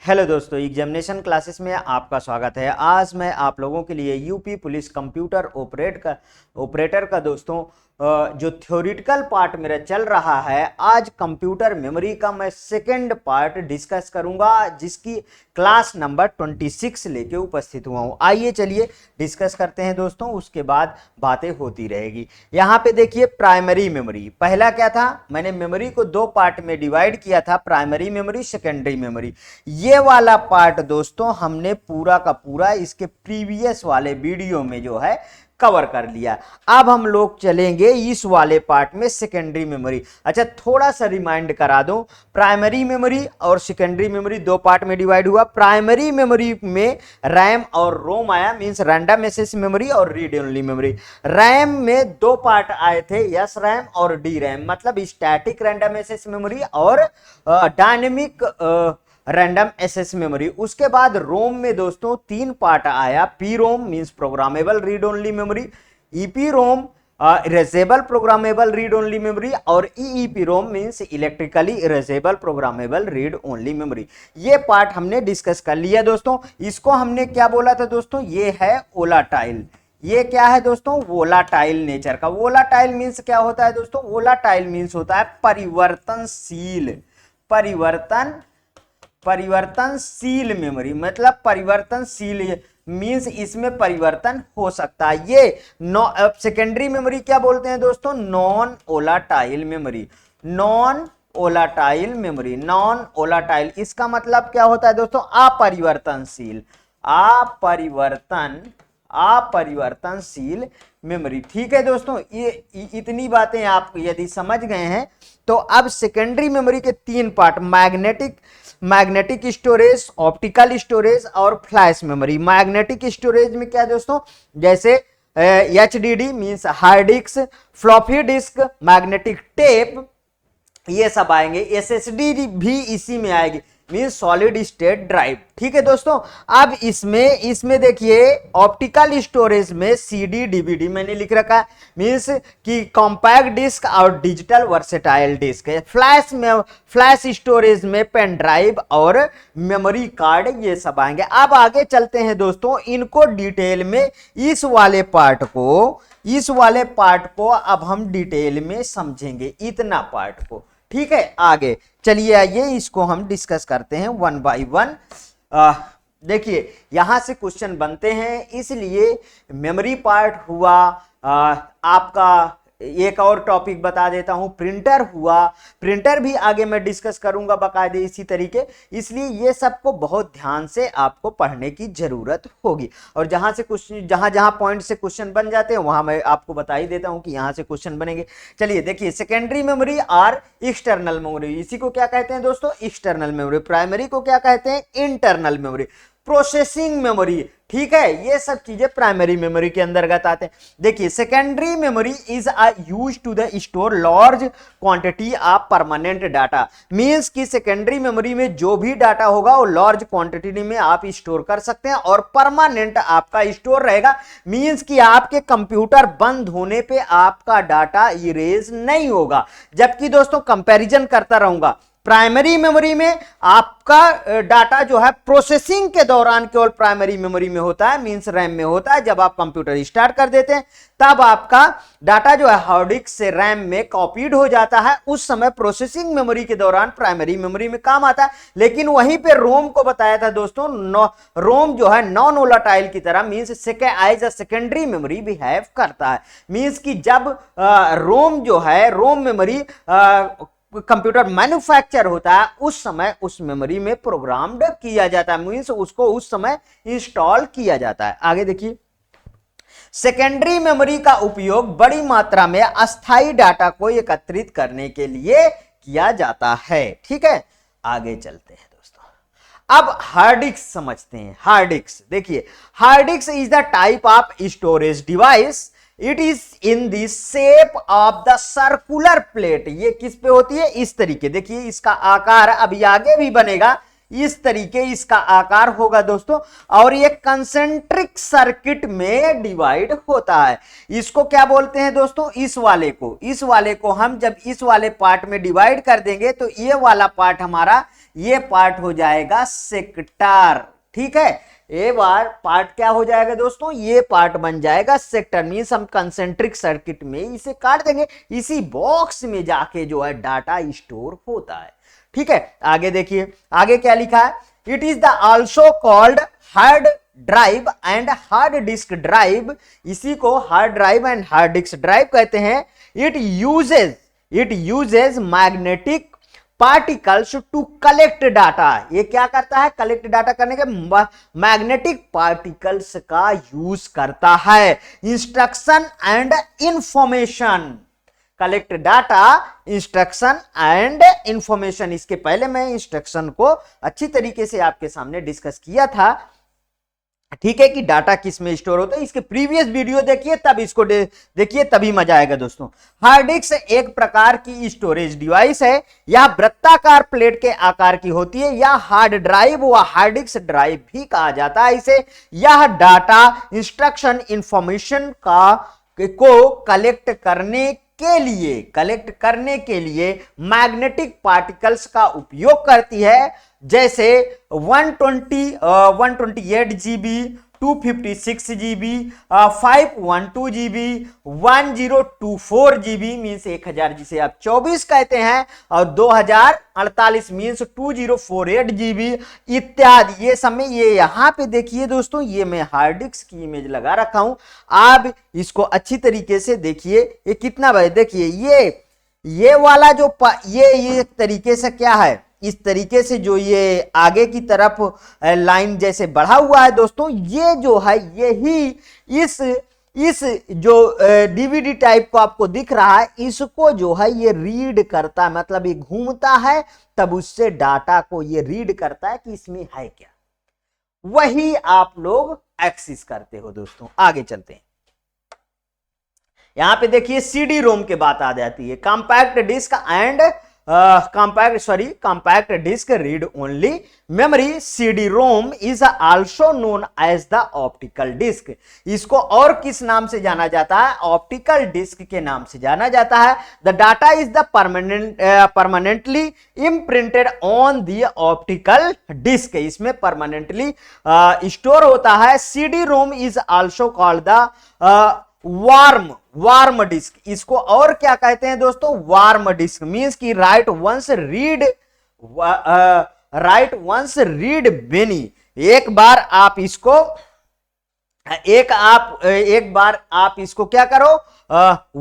Hello दोस्तों, examination classes में आपका स्वागत है। आज मैं आप लोगों के लिए यूपी पुलिस कंप्यूटर ऑपरेटर का दोस्तों जो थ्योरेटिकल पार्ट मेरा चल रहा है, आज कंप्यूटर मेमोरी का मैं सेकंड पार्ट डिस्कस करूंगा, जिसकी क्लास नंबर 26 लेके उपस्थित हुआ हूं। आइए चलिए डिस्कस करते हैं दोस्तों, उसके बाद बातें होती रहेगी। यहाँ पे देखिए प्राइमरी मेमोरी, पहला क्या था, मैंने मेमोरी को दो पार्ट में डिवाइड किया था, प्राइमरी मेमोरी, सेकेंडरी मेमोरी। ये वाला पार्ट दोस्तों हमने पूरा का पूरा इसके प्रीवियस वाले वीडियो में जो है कवर कर लिया। अब हम लोग चलेंगे इस वाले पार्ट में, सेकेंडरी मेमोरी। अच्छा, थोड़ा सा रिमाइंड करा दूं, प्राइमरी मेमोरी और सेकेंडरी मेमोरी दो पार्ट में डिवाइड हुआ। प्राइमरी मेमोरी में रैम और रोम आया, मींस रैंडम एक्सेस मेमोरी और रीड ओनली मेमोरी। रैम में दो पार्ट आए थे, एस रैम और डी रैम, मतलब स्टैटिक रैंडम एक्सेस मेमोरी और डायनेमिक रैंडम एक्सेस मेमोरी। उसके बाद रोम में दोस्तों तीन पार्ट आया, P ROM means programmable read only memory, EP ROM erasable programmable read only memory, और EEP ROM means electrically erasable programmable read only memory. ये part हमने डिस्कस कर लिया दोस्तों। इसको हमने क्या बोला था दोस्तों, ये है वोलाटाइल। ये क्या है दोस्तों, वोलाटाइल नेचर का। वोलाटाइल मींस क्या होता है दोस्तों, वोलाटाइल मींस होता है परिवर्तनशील। परिवर्तनशील मेमोरी मतलब परिवर्तनशील मींस इसमें परिवर्तन हो सकता है। ये सेकेंडरी मेमोरी क्या बोलते हैं दोस्तों, non volatile memory. Non volatile memory, non volatile, इसका मतलब क्या होता है दोस्तों, अपरिवर्तनशील। अपरिवर्तनशील मेमोरी। ठीक है दोस्तों, ये इतनी बातें आप यदि समझ गए हैं तो अब सेकेंडरी मेमोरी के तीन part, magnetic storage, optical storage और फ्लैश मेमोरी। मैग्नेटिक स्टोरेज में क्या दोस्तों, जैसे HDD means hard disk, floppy disk, magnetic tape, ये सब आएंगे। एसएसडी भी इसी में आएगी, मींस सॉलिड स्टेट ड्राइव। ठीक है दोस्तों, अब इसमें देखिए ऑप्टिकल स्टोरेज में सीडी डीवीडी मैंने लिख रखा है, मींस कि कॉम्पैक्ट डिस्क और डिजिटल वर्सेटाइल डिस्क है। फ्लैश स्टोरेज में पेन ड्राइव और मेमोरी कार्ड, ये सब आएंगे। अब आगे चलते हैं दोस्तों, इनको डिटेल में इस वाले पार्ट को अब हम डिटेल में समझेंगे, इतना पार्ट को। ठीक है, आगे चलिए, आइए इसको हम डिस्कस करते हैं वन बाय वन। देखिए यहां से क्वेश्चन बनते हैं, इसलिए मेमोरी पार्ट हुआ। आपका एक और टॉपिक बता देता हूं, प्रिंटर हुआ। प्रिंटर भी आगे मैं डिस्कस करूंगा बाकायदे इसी तरीके, इसलिए ये सबको बहुत ध्यान से आपको पढ़ने की जरूरत होगी। और जहां जहां पॉइंट से क्वेश्चन बन जाते हैं वहां मैं आपको बता ही देता हूं कि यहां से क्वेश्चन बनेंगे। चलिए देखिए, सेकेंडरी मेमोरी और एक्सटर्नल मेमोरी, इसी को क्या कहते हैं दोस्तों, एक्सटर्नल मेमोरी। प्राइमरी को क्या कहते हैं, इंटरनल मेमोरी। प्रोसेसिंग मेमोरी, ठीक है, ये सब चीजें प्राइमरी मेमोरी के अंतर्गत आते हैं। देखिए, secondary memory is used to the store large quantity of permanent data. Means कि सेकेंडरी मेमोरी में जो भी डाटा होगा वो लार्ज क्वांटिटी में आप स्टोर कर सकते हैं और परमानेंट आपका स्टोर रहेगा। मींस कि आपके कंप्यूटर बंद होने पे आपका डाटा इरेज नहीं होगा। जबकि दोस्तों कंपैरिजन करता रहूंगा, प्राइमरी मेमोरी में आपका डाटा जो है प्रोसेसिंग के दौरान केवल प्राइमरी मेमोरी में होता है, मींस रैम में होता है। जब आप कंप्यूटर स्टार्ट कर देते हैं तब आपका डाटा जो है हार्ड डिस्क से रैम में कॉपीड हो जाता है, उस समय प्रोसेसिंग मेमोरी के दौरान प्राइमरी मेमोरी में काम आता है। लेकिन वहीं पे रोम को बताया था दोस्तों, रोम जो है नॉन वोलाटाइल की तरह, means as a secondary memory behave करता है। मींस कि जब रोम जो है, रोम मेमोरी कंप्यूटर मैन्युफैक्चर होता है, उस समय उस मेमोरी में प्रोग्राम्ड किया जाता है, मींस उसको उस समय इंस्टॉल किया जाता है। आगे देखिए, सेकेंडरी मेमोरी का उपयोग बड़ी मात्रा में अस्थायी डाटा को एकत्रित करने के लिए किया जाता है। ठीक है, आगे चलते हैं दोस्तों। अब हार्ड डिस्क समझते हैं। हार्ड डिस्क देखिए, hard disk is the type of storage device, it is in the shape of the circular plate. ये किस पे होती है, इस तरीके। देखिए इसका आकार अभी आगे भी बनेगा, इस तरीके इसका आकार होगा दोस्तों, और ये कंसेंट्रिक सर्किट में डिवाइड होता है। इसको क्या बोलते हैं दोस्तों, इस वाले को हम जब इस वाले पार्ट में डिवाइड कर देंगे तो ये वाला पार्ट हमारा, ये पार्ट हो जाएगा सेक्टर। ठीक है, ये बार पार्ट क्या हो जाएगा दोस्तों, ये पार्ट बन जाएगा सेक्टर। मींस हम कंसेंट्रिक सर्किट में इसे काट देंगे, इसी बॉक्स में जाके जो है डाटा स्टोर होता है। ठीक है, आगे देखिए, आगे क्या लिखा है, it is the also called hard drive and hard disk drive. इसी को hard drive and hard disk drive कहते हैं। It uses magnetic particles to collect data. ये क्या करता है, कलेक्ट डाटा करने के मैग्नेटिक पार्टिकल्स का यूज करता है। Instruction and information, collect data, instruction and information. इसके पहले मैं इंस्ट्रक्शन को अच्छी तरीके से आपके सामने डिस्कस किया था। ठीक है, कि डाटा किस में स्टोर होता है, इसके प्रीवियस वीडियो देखिए, तब इसको देखिए, तभी मजा आएगा दोस्तों। हार्ड डिस्क एक प्रकार की स्टोरेज डिवाइस है, यह वृत्ताकार प्लेट के आकार की होती है। यह हार्ड ड्राइव व हार्ड डिस्क ड्राइव भी कहा जाता है इसे। यह डाटा, इंस्ट्रक्शन, इंफॉर्मेशन को कलेक्ट करने के लिए मैग्नेटिक पार्टिकल्स का उपयोग करती है, जैसे 128 GB, 256 GB, 512 GB, 1024 GB means 1000 जिसे आप 24 कहते हैं, और 2048 मीन्स 2048 जीबी इत्यादि। ये सब में ये यहाँ पे देखिए दोस्तों, ये मैं हार्ड डिस्क की इमेज लगा रखा हूं, आप इसको अच्छी तरीके से देखिए। ये कितना भाई, देखिए ये वाला जो ये तरीके से क्या है, इस तरीके से जो ये आगे की तरफ लाइन जैसे बढ़ा हुआ है दोस्तों, ये जो है यही इस जो डीवीडी टाइप को आपको दिख रहा है, इसको जो है ये रीड करता है, मतलब ये घूमता है, तब उससे डाटा को ये रीड करता है कि इसमें है क्या, वही आप लोग एक्सेस करते हो दोस्तों। आगे चलते हैं, यहां पे देखिए सीडी रोम के बात आ जाती है। Compact disk and compact disk read only memory, CD-ROM is also known as the optical disk। इसको और किस नाम से जाना जाता है, ऑप्टिकल डिस्क के नाम से जाना जाता है। The data is the permanently imprinted on the optical disk, इसमें permanently स्टोर होता है। CD-ROM is also called the WORM disk. इसको और क्या कहते हैं दोस्तों, वार्म डिस्क। मींस की राइट वंस रीड मेनी। एक बार आप इसको क्या करो,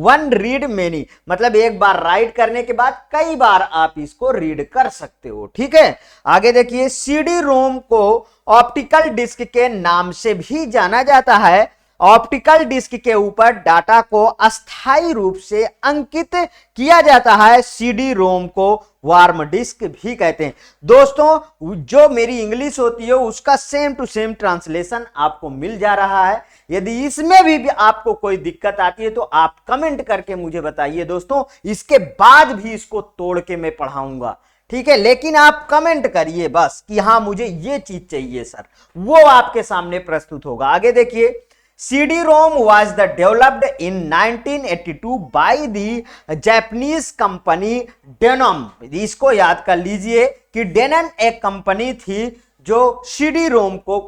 वन रीड मेनी, मतलब एक बार राइट करने के बाद कई बार आप इसको रीड कर सकते हो। ठीक है, आगे देखिए, सीडी रोम को ऑप्टिकल डिस्क के नाम से भी जाना जाता है। ऑप्टिकल डिस्क के ऊपर डाटा को अस्थायी रूप से अंकित किया जाता है। सीडी रोम को वार्म डिस्क भी कहते हैं। दोस्तों, जो मेरी इंग्लिश होती है उसका सेम टू सेम ट्रांसलेशन आपको मिल जा रहा है। यदि इसमें भी आपको कोई दिक्कत आती है तो आप कमेंट करके मुझे बताइए दोस्तों, इसके बाद भी इसको तोड़ के मैं पढ़ाऊंगा। ठीक है, लेकिन आप कमेंट करिए बस कि हाँ मुझे ये चीज चाहिए सर, वो आपके सामने प्रस्तुत होगा। आगे देखिए, CD-ROM was developed in 1982 by the Japanese company Denon। इसको याद कर लीजिए कि डेनन एक कंपनी थी जो सीडी रोम को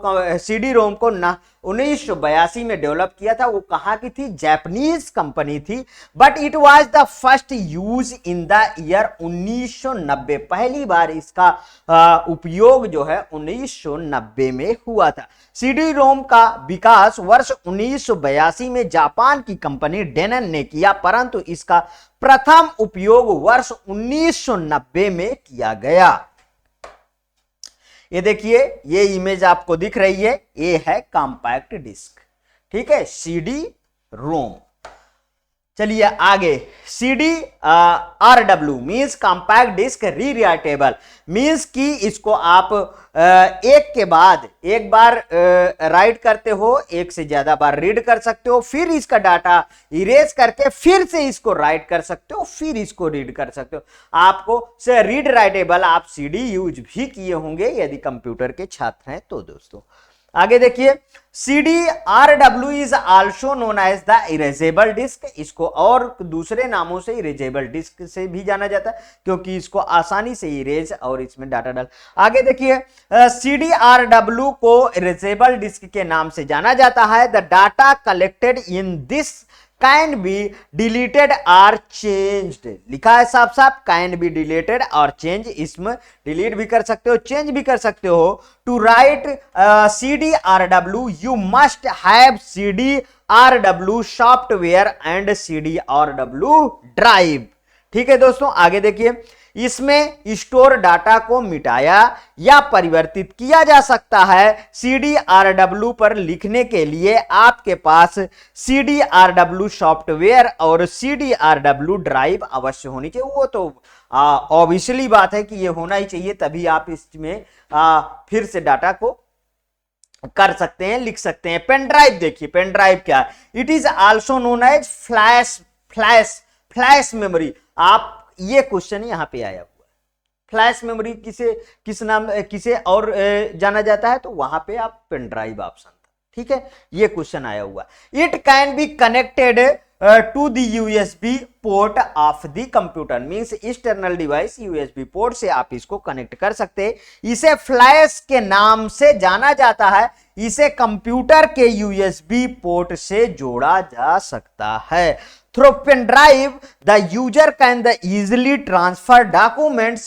1982 में डेवलप किया था। वो कहाँ की थी, जापानीज कंपनी थी। But it was the first use in the year 1990। पहली बार इसका उपयोग जो है 1990 में हुआ था। सीडी रोम का विकास वर्ष 1982 में जापान की कंपनी डेनन ने किया, परंतु इसका प्रथम उपयोग वर्ष 1990 में किया गया। ये देखिए, ये इमेज आपको दिख रही है, ये है कॉम्पैक्ट डिस्क। ठीक है, सीडी रोम। चलिए आगे, CDRW means compact disk rewritable, means कि इसको आप एक के बाद एक बार राइट करते हो, एक से ज्यादा बार रीड कर सकते हो, फिर इसका डाटा इरेज करके फिर से इसको राइट कर सकते हो, फिर इसको रीड कर सकते हो। आपको से रीड राइटेबल आप CD यूज भी किए होंगे यदि कंप्यूटर के छात्र हैं तो दोस्तों। आगे देखिए, CDRW is also known as the erasable disk, इसको और दूसरे नामों से इरेजेबल डिस्क से भी जाना जाता है क्योंकि इसको आसानी से इरेज और इसमें डाटा डाल। आगे देखिए, CDRW को इरेजेबल डिस्क के नाम से जाना जाता है। The data collected in this can be deleted और चेंज्ड, लिखा है साफ साफ, कैन बी डिलीटेड और चेंज, इसमें डिलीट भी कर सकते हो, चेंज भी कर सकते हो। To write CDRW you must have CDRW software and CDRW drive. ठीक है दोस्तों, आगे देखिए, इसमें स्टोर डाटा को मिटाया या परिवर्तित किया जा सकता है। CDRW पर लिखने के लिए आपके पास CDRW सॉफ्टवेयर और CDRW ड्राइव अवश्य होनी चाहिए। वो तो ऑब्वियसली बात है कि ये होना ही चाहिए, तभी आप इसमें फिर से डाटा को कर सकते हैं, लिख सकते हैं। पेन ड्राइव देखिए, पेन ड्राइव क्या है? It is also known as flash memory. आप, ये क्वेश्चन यहां पे आया हुआ है, फ्लैश मेमोरी किसे और जाना जाता है, तो वहां पे आप पेन ड्राइव ऑप्शन था। ठीक है, ये क्वेश्चन आया हुआ। It can be connected to the USB port of the computer, means external device USB port से आप इसको कनेक्ट कर सकते हैं। इसे फ्लैश के नाम से जाना जाता है। इसे कंप्यूटर के USB पोर्ट से जोड़ा जा सकता है। Through pen drive, the user can easily transfer documents,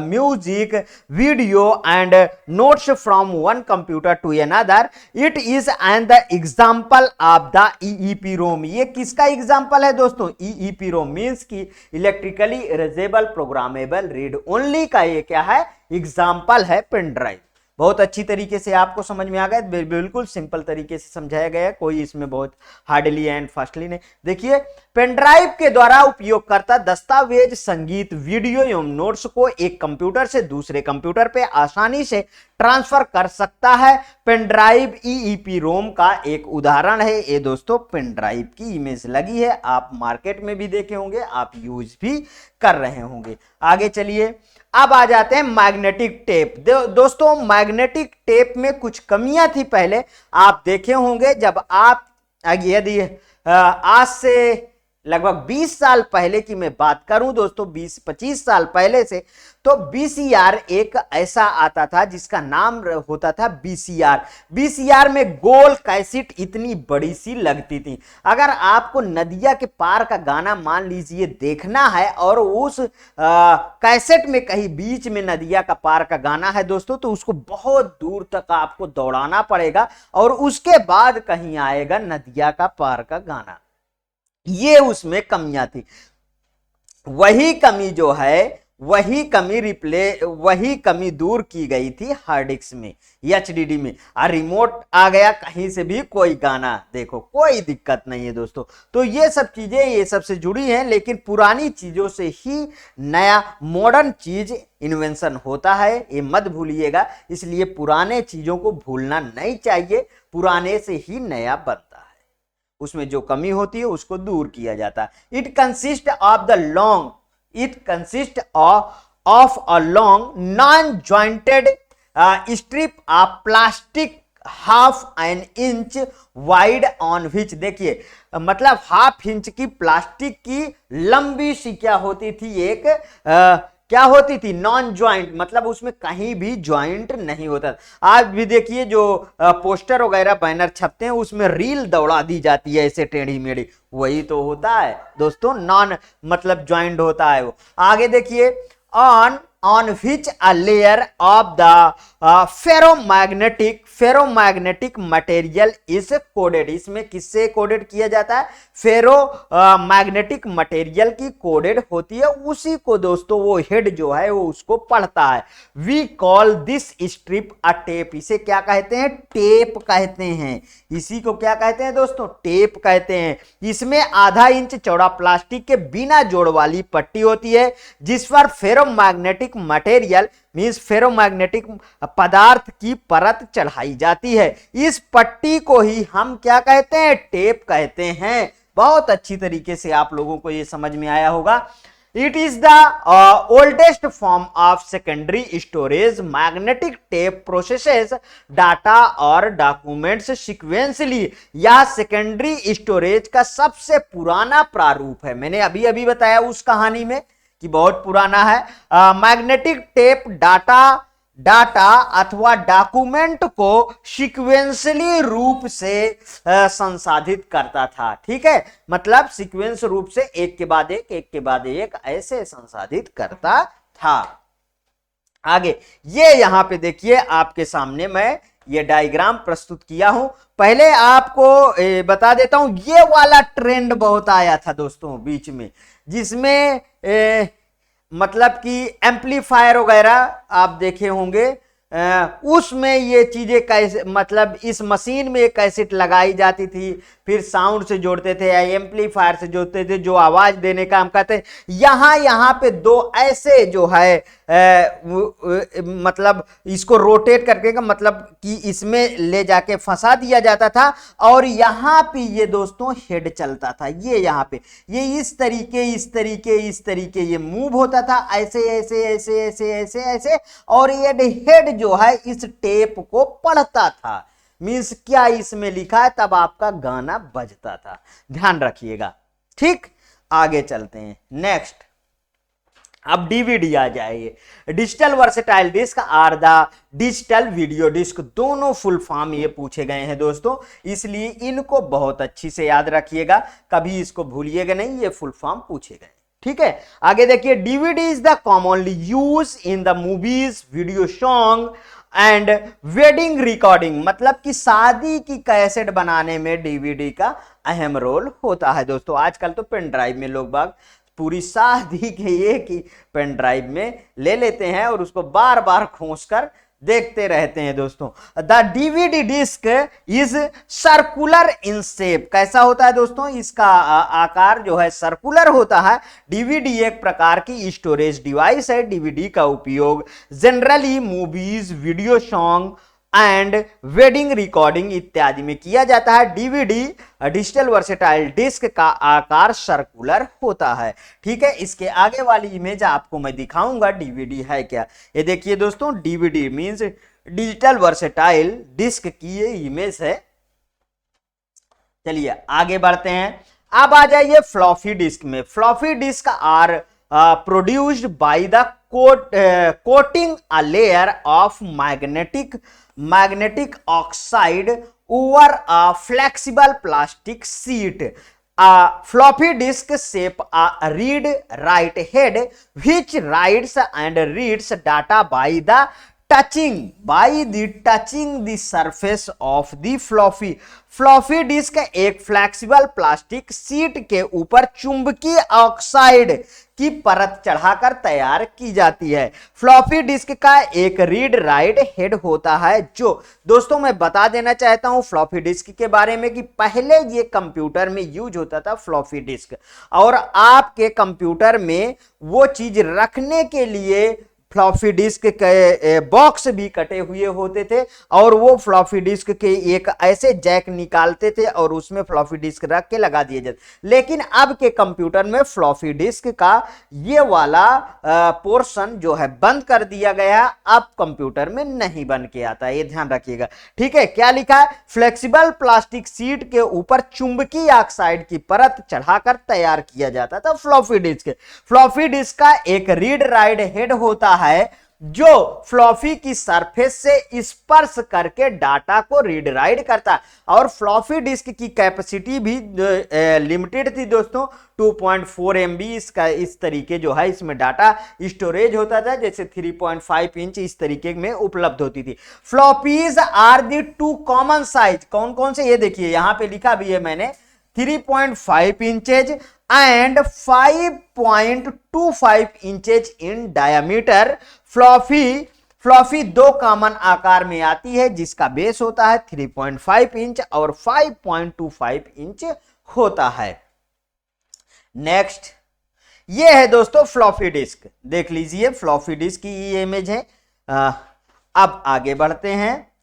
music, video, and notes from one computer to another. It is an example of the EEPROM. ये किसका एग्जाम्पल है दोस्तों? EEPROM मीन्स की electrically erasable programmable read only का ये क्या है? Example है पेन ड्राइव। बहुत अच्छी तरीके से आपको समझ में आ गया, बिल्कुल सिंपल तरीके से समझाया गया है, कोई इसमें बहुत हार्डली एंड फास्टली नहीं। देखिए, पेन ड्राइव के द्वारा उपयोगकर्ता दस्तावेज, संगीत, वीडियो एवं नोट्स को एक कंप्यूटर से दूसरे कंप्यूटर पे आसानी से ट्रांसफर कर सकता है। पेन ड्राइव EEPROM का एक उदाहरण है। ये दोस्तों पेन ड्राइव की इमेज लगी है, आप मार्केट में भी देखे होंगे, आप यूज भी कर रहे होंगे। आगे चलिए, अब आ जाते हैं मैग्नेटिक टेप। दोस्तों मैग्नेटिक टेप में कुछ कमियां थी, पहले आप देखे होंगे। जब आप यदि आज से लगभग 20 साल पहले की मैं बात करूं दोस्तों, 20-25 साल पहले से, तो VCR एक ऐसा आता था जिसका नाम होता था VCR। VCR में गोल कैसेट इतनी बड़ी सी लगती थी। अगर आपको नदिया के पार का गाना मान लीजिए देखना है और उस कैसेट में कहीं बीच में नदिया का पार का गाना है दोस्तों, तो उसको बहुत दूर तक आपको दौड़ाना पड़ेगा और उसके बाद कहीं आएगा नदिया का पार का गाना। ये उसमें कमियां थी। वही कमी जो है, वही कमी दूर की गई थी हार्ड डिस्क में, HDD में। और रिमोट आ गया, कहीं से भी कोई गाना देखो, कोई दिक्कत नहीं है दोस्तों। तो ये सब चीजें ये सब से जुड़ी हैं, लेकिन पुरानी चीजों से ही नया मॉडर्न चीज इन्वेंशन होता है, ये मत भूलिएगा। इसलिए पुराने चीजों को भूलना नहीं चाहिए, पुराने से ही नया बनता है। उसमें जो कमी होती है उसको दूर किया जाता है। It consist of a long non jointed strip of plastic half an inch wide on which, देखिए मतलब हाफ इंच की प्लास्टिक की लंबी सी क्या होती थी, एक क्या होती थी, नॉन ज्वाइंट, मतलब उसमें कहीं भी ज्वाइंट नहीं होता। आज भी देखिए जो पोस्टर वगैरह बैनर छपते हैं उसमें रील दौड़ा दी जाती है ऐसे टेढ़ी मेढ़ी, वही तो होता है दोस्तों, नॉन मतलब ज्वाइंट होता है वो। आगे देखिए, on which a layer of the ferromagnetic material is coded. इसमें किससे कोडेड किया जाता है? फेरो मैग्नेटिक मटेरियल की कोडेड होती है, उसी को दोस्तों वो हेड जो है वो उसको पढ़ता है। We call this strip a tape. इसे क्या कहते हैं? टेप कहते हैं। इसी को क्या कहते हैं दोस्तों? टेप कहते हैं। इसमें आधा इंच चौड़ा प्लास्टिक के बिना जोड़ वाली पट्टी होती है, जिस पर फेरोमैग्नेटिक मटेरियल मींस फेरोमैग्नेटिक पदार्थ की परत चढ़ाई जाती है। इस पट्टी को ही हम क्या कहते हैं? टेप कहते हैं। बहुत अच्छी तरीके से आप लोगों को यह समझ में आया होगा। It is the oldest form of secondary storage. Magnetic tape processes data और डॉक्यूमेंट्स सीक्वेंसली। यह सेकेंडरी स्टोरेज का सबसे पुराना प्रारूप है। मैंने अभी अभी बताया उस कहानी में कि बहुत पुराना है। मैग्नेटिक टेप डाटा अथवा डॉक्यूमेंट को सीक्वेंशली रूप से संसाधित करता था। ठीक है, मतलब सीक्वेंस रूप से एक के बाद एक ऐसे संसाधित करता था। आगे ये यहां पे देखिए, आपके सामने मैं ये डायग्राम प्रस्तुत किया हूं। पहले आपको बता देता हूं, ये वाला ट्रेंड बहुत आया था दोस्तों बीच में, जिसमें मतलब कि एम्पलीफायर वगैरह आप देखे होंगे। उसमें ये चीजें कैसे, मतलब इस मशीन में एक कैसेट लगाई जाती थी, फिर साउंड से जोड़ते थे या एम्पलीफायर से जोड़ते थे, जो आवाज देने का हम कहते हैं। यहाँ पे दो ऐसे जो है मतलब इसको रोटेट करके का मतलब कि इसमें ले जाके फंसा दिया जाता था, और यहाँ पे ये दोस्तों हेड चलता था। ये यहाँ पे ये इस तरीके ये मूव होता था, ऐसे ऐसे ऐसे ऐसे ऐसे ऐसे, और ये हेड जो है इस टेप को पढ़ता था। मींस क्या इसमें लिखा है तब आपका गाना बजता था। ध्यान रखिएगा। ठीक, आगे चलते हैं। नेक्स्ट, अब डीवीडी आ जाइए। Digital versatile disk or the digital video disk. दोनों फुल फॉर्म ये पूछे गए हैं दोस्तों, इसलिए इनको बहुत अच्छी से याद रखिएगा, कभी इसको भूलिएगा नहीं, ये फुल फॉर्म पूछे गए। ठीक है, आगे देखिए। DVD is the commonly use in the movies, video song and wedding recording. मतलब कि शादी की कैसेट बनाने में डीवीडी का अहम रोल होता है दोस्तों। आजकल तो पेन ड्राइव में लोग बाग पूरी शादी के एक ही पेन ड्राइव में ले लेते हैं और उसको बार बार खोस कर देखते रहते हैं दोस्तों। The DVD disk is circular in shape. कैसा होता है दोस्तों? इसका आकार जो है सर्कुलर होता है। डीवीडी एक प्रकार की स्टोरेज डिवाइस है। डीवीडी का उपयोग generally movies, video song and wedding recording इत्यादि में किया जाता है। डीवीडी डिजिटल वर्सेटाइल डिस्क का आकार सर्कुलर होता है। ठीक है, इसके आगे वाली इमेज आपको मैं दिखाऊंगा डीवीडी है क्या। ये देखिए दोस्तों, DVD means digital versatile disk की ये इमेज है। चलिए आगे बढ़ते हैं। अब आ जाइए फ्लॉपी डिस्क में। Floppy disk are produced by the coating a layer of magnetic oxide over a flexible plastic sheet. A floppy disk shape a read write head which writes and reads data by touching the surface of the floppy. Floppy disk एक flexible plastic sheet के ऊपर चुंबकीय oxide की परत चढ़ाकर तैयार की जाती है। फ्लॉपी डिस्क का एक रीड राइट हेड होता है। जो दोस्तों मैं बता देना चाहता हूं फ्लॉपी डिस्क के बारे में कि पहले ये कंप्यूटर में यूज होता था फ्लॉपी डिस्क, और आपके कंप्यूटर में वो चीज रखने के लिए फ्लॉपी डिस्क के बॉक्स भी कटे हुए होते थे, और वो फ्लॉपी डिस्क के एक ऐसे जैक निकालते थे और उसमें फ्लॉपी डिस्क रख के लगा दिए जाते। लेकिन अब के कंप्यूटर में फ्लॉपी डिस्क का ये वाला पोर्शन जो है बंद कर दिया गया, अब कंप्यूटर में नहीं बन के आता है, ये ध्यान रखिएगा। ठीक है, क्या लिखा है? फ्लेक्सिबल प्लास्टिक सीट के ऊपर चुंबकीय ऑक्साइड की परत चढ़ाकर तैयार किया जाता था फ्लॉपी डिस्क। फ्लॉपी डिस्क का एक रीड राइट हेड होता है जो फ्लॉपी की सरफेस से स्पर्श करके डाटा को रीड राइट करता है। और फ्लॉपी डिस्क की कैपेसिटी भी लिमिटेड थी दोस्तों, 2.4 MB इसका इस तरीके जो है इसमें डाटा स्टोरेज होता था, जैसे 3.5 इंच इस तरीके में उपलब्ध होती थी। Floppies are the two common size, कौन कौन से, ये देखिए यहां पे लिखा भी है मैंने, 3.5 inches and 5.25 inches in diameter. Floppy दो कॉमन आकार में आती है जिसका बेस होता है 3.5 इंच और 5.25 इंच होता है। नेक्स्ट, ये है दोस्तों फ्लॉपी डिस्क, देख लीजिए फ्लॉपी डिस्क की ये इमेज है। अब आगे बढ़ते हैं,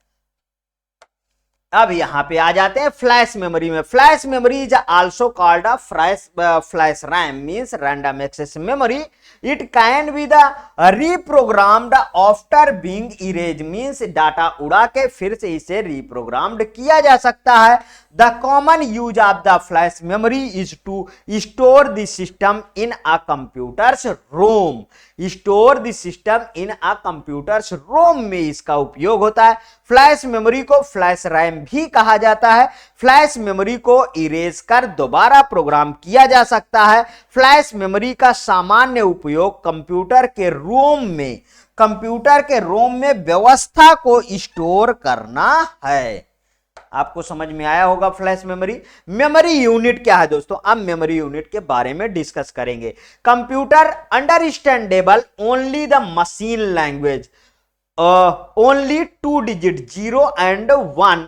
अब यहां पे आ जाते हैं फ्लैश मेमोरी में। Flash memory is also called a flash RAM means random access memory. It can be the reprogrammed after being erase means data उड़ा के फिर से इसे रीप्रोग्राम्ड किया जा सकता है। The common use of the flash memory is to store the system in a computer's ROM. Store the system in a computer's ROM में इसका उपयोग होता है। फ्लैश मेमोरी को फ्लैश रैम भी कहा जाता है। फ्लैश मेमोरी को इरेज कर दोबारा प्रोग्राम किया जा सकता है। फ्लैश मेमोरी का सामान्य उपयोग कंप्यूटर के रोम में व्यवस्था को स्टोर करना है। आपको समझ में आया होगा फ्लैश मेमोरी। मेमोरी यूनिट क्या है दोस्तों, अब मेमोरी यूनिट के बारे में डिस्कस करेंगे। Computer understandable only the machine language, only 2 digit 0 and 1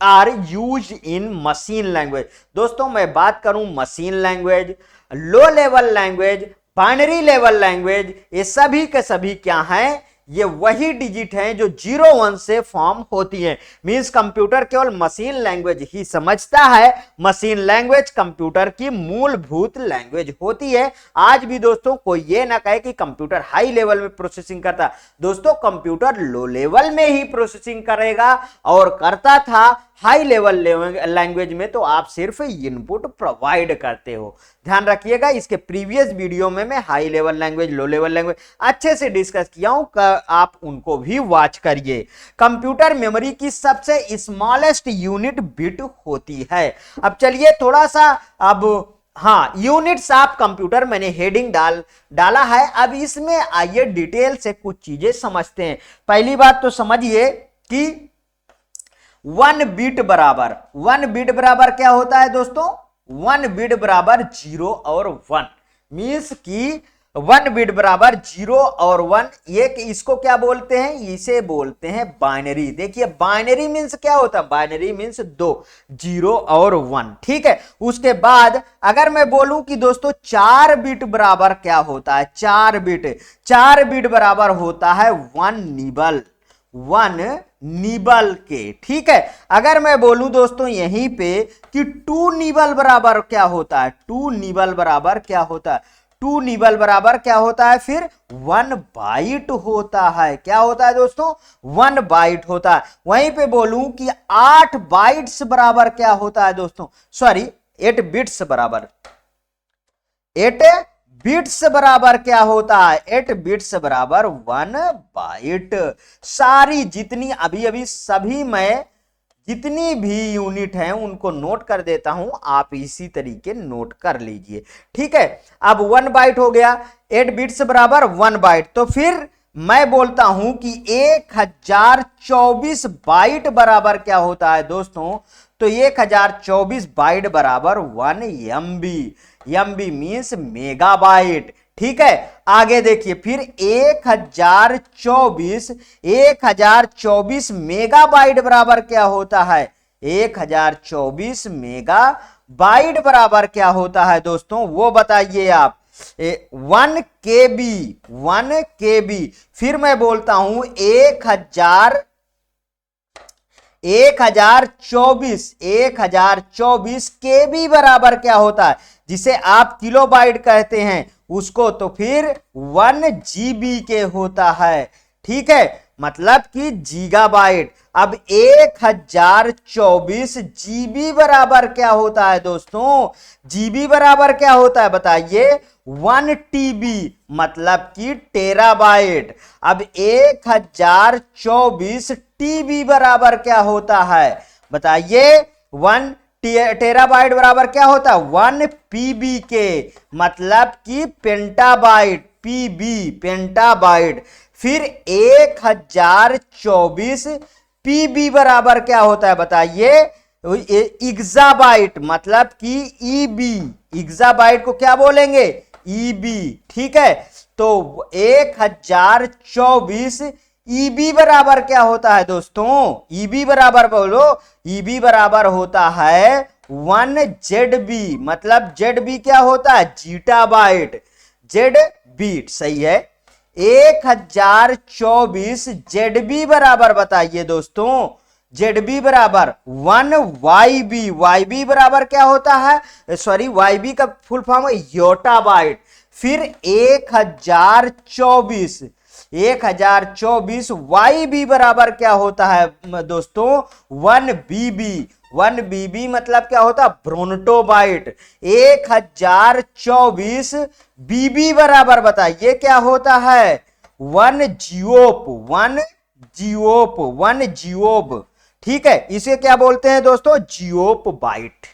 are use in machine language. दोस्तों मैं बात करूं machine language, low level language, binary level language, ये सभी के सभी क्या हैं, ये वही डिजिट हैं जो 0-1 से फॉर्म होती हैं। मींस कंप्यूटर केवल मशीन लैंग्वेज ही समझता है। मशीन लैंग्वेज कंप्यूटर की मूलभूत लैंग्वेज होती है। आज भी दोस्तों कोई ये ना कहे कि कंप्यूटर हाई लेवल में प्रोसेसिंग करता, दोस्तों कंप्यूटर लो लेवल में ही प्रोसेसिंग करेगा और करता था। हाई लेवल लैंग्वेज में तो आप सिर्फ इनपुट प्रोवाइड करते हो। ध्यान रखिएगा, इसके प्रीवियस वीडियो में मैं high level language, low level language अच्छे से डिस्कस किया हूं, आप उनको भी वॉच करिए। कंप्यूटर मेमोरी की सबसे स्मॉलेस्ट यूनिट बिट होती है। अब चलिए थोड़ा सा, अब हाँ यूनिट्स ऑफ कंप्यूटर मैंने हेडिंग डाला है। अब इसमें आइए डिटेल से कुछ चीजें समझते हैं। पहली बात तो समझिए कि 1 बिट बराबर क्या होता है दोस्तों, 1 बिट बराबर 0 और 1 मींस कि 1 बिट बराबर 0 और 1, ये इसको क्या बोलते हैं, इसे बोलते हैं बाइनरी। देखिए बाइनरी मींस क्या होता है, बाइनरी मींस 2, 0 और 1, ठीक है। उसके बाद अगर मैं बोलूं कि दोस्तों 4 बिट बराबर क्या होता है, 4 बिट बराबर होता है 1 निबल के, ठीक है। अगर मैं बोलूं दोस्तों यहीं पे कि 2 निबल बराबर क्या होता है, 2 निबल बराबर क्या होता है, 2 निबल बराबर क्या होता है, फिर 1 बाइट होता है। क्या होता है दोस्तों, 1 बाइट होता है। वहीं पे बोलूं कि 8 बाइट्स बराबर क्या होता है दोस्तों, सॉरी 8 बिट्स बराबर, 8 बिट्स बराबर क्या होता है, 8 बिट्स बराबर 1 बाइट। सारी जितनी अभी सभी मैं जितनी भी यूनिट हैं उनको नोट कर देता हूं, आप इसी तरीके नोट कर लीजिए, ठीक है। अब 1 बाइट हो गया, 8 बिट्स बराबर 1 बाइट, तो फिर मैं बोलता हूं कि 1024 बाइट बराबर क्या होता है दोस्तों, तो 1024 बाइट बराबर 1 MB मींस मेगाबाइट, ठीक है। आगे देखिए फिर 1024 मेगाबाइट बराबर क्या होता है, 1024 मेगाबाइट बराबर क्या होता है दोस्तों, वो बताइए आप। 1 KB, फिर मैं बोलता हूं 1024 KB बराबर क्या होता है, जिसे आप किलोबाइट कहते हैं उसको, तो फिर 1 GB के होता है, ठीक है। मतलब कि गीगाबाइट। अब 1024 जीबी बराबर क्या होता है दोस्तों? जीबी बराबर क्या होता है बताइए? 1 टीबी मतलब कि टेराबाइट। अब 1024 टीबी बराबर क्या होता है बताइए? 1 टेराबाइट बराबर क्या होता है? 1 पीबी के, मतलब कि पेंटाबाइट, पीबी पेंटाबाइट। फिर 1024 पीबी बराबर क्या होता है बताइए? इग्जाबाइट, मतलब कि ईबी। इग्जाबाइट को क्या बोलेंगे? ईबी। ठीक है, तो 1024 ईबी बराबर क्या होता है दोस्तों? ईबी बराबर बोलो। ईबी बराबर होता है 1 जेडबी, मतलब जेडबी क्या होता है? जीटाबाइट, जेड बीट। सही है। 1024 जेडबी बराबर बताइए दोस्तों? जेडबी बराबर 1 वाईबी। वाईबी बराबर क्या होता है? सॉरी, वाईबी का फुल फॉर्म है योटाबाइट। फिर 1024 वाईबी बराबर क्या होता है दोस्तों? 1 बीबी। 1 बीबी मतलब क्या होता है? ब्रोनटोबाइट। 1024 बीबी बराबर बताइए क्या होता है? 1 जियोप। 1 जियोप, 1 जियोब। ठीक है, इसे क्या बोलते हैं दोस्तों? जियोप बाइट।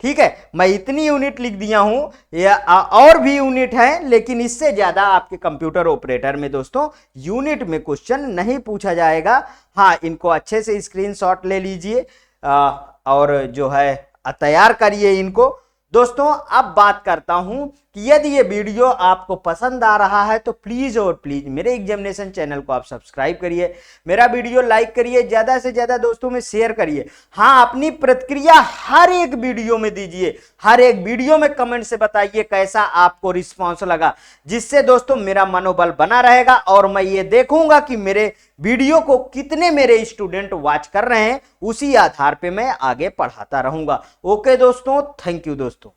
ठीक है, मैं इतनी यूनिट लिख दिया हूं, या और भी यूनिट है, लेकिन इससे ज्यादा आपके कंप्यूटर ऑपरेटर में दोस्तों यूनिट में क्वेश्चन नहीं पूछा जाएगा। हाँ, इनको अच्छे से स्क्रीनशॉट ले लीजिए और जो है तैयार करिए इनको। दोस्तों अब बात करता हूं कि यदि ये वीडियो आपको पसंद आ रहा है तो प्लीज और प्लीज मेरे एग्जामिनेशन चैनल को आप सब्सक्राइब करिए, मेरा वीडियो लाइक करिए, ज्यादा से ज्यादा दोस्तों में शेयर करिए। हाँ, अपनी प्रतिक्रिया हर एक वीडियो में दीजिए, हर एक वीडियो में कमेंट से बताइए कैसा आपको रिस्पॉन्स लगा, जिससे दोस्तों मेरा मनोबल बना रहेगा और मैं ये देखूंगा कि मेरे वीडियो को कितने मेरे स्टूडेंट वॉच कर रहे हैं, उसी आधार पे मैं आगे पढ़ाता रहूंगा। ओके दोस्तों, थैंक यू दोस्तों।